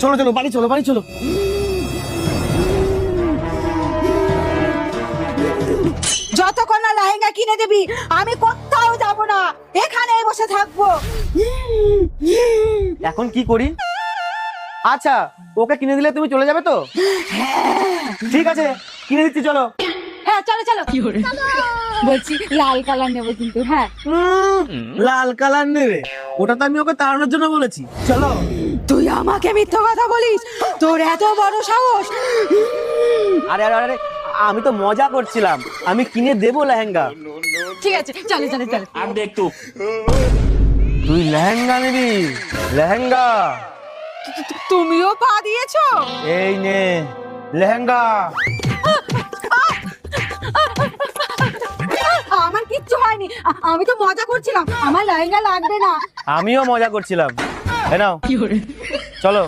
চলো চলো বাড়ি চলো বাড়ি চলো। যতক্ষণ না লেহেঙ্গা কিনে দিবি আমি কোথাও যাব না, এখানেই বসে থাকবো। এখন কি করি? আচ্ছা ওকে কিনে দিলে তুমি চলে যাবে তো? ঠিক আছে কিনে দিচ্ছি চলো। হ্যাঁ চলো চলো। বলছি লাল কালার নেবো কিন্তু। হ্যাঁ লাল কালার নেবে? ওটা তো আমি ওকে তাড়ানোর জন্য বলেছি। চলো। তুই আমাকে মিথ্যা কথা বলিস? তোর এত বড় সাহস! আরে আরে আরে আমি তো মজা করছিলাম, আমি কিনে দেবো লেহেঙ্গা। ঠিক আছে চলো চলো চলো। अब देख तू। তুই লেহেঙ্গা নিবি? লেহেঙ্গা তুমিও পা দিয়েছো? এই নে লেহেঙ্গা। আমার কিচ্ছু হয়নি, আমি তো মজা করছিলাম, আমার লেহেঙ্গা লাগবে না। আমিও মজা করছিলাম। এ নাও চলো।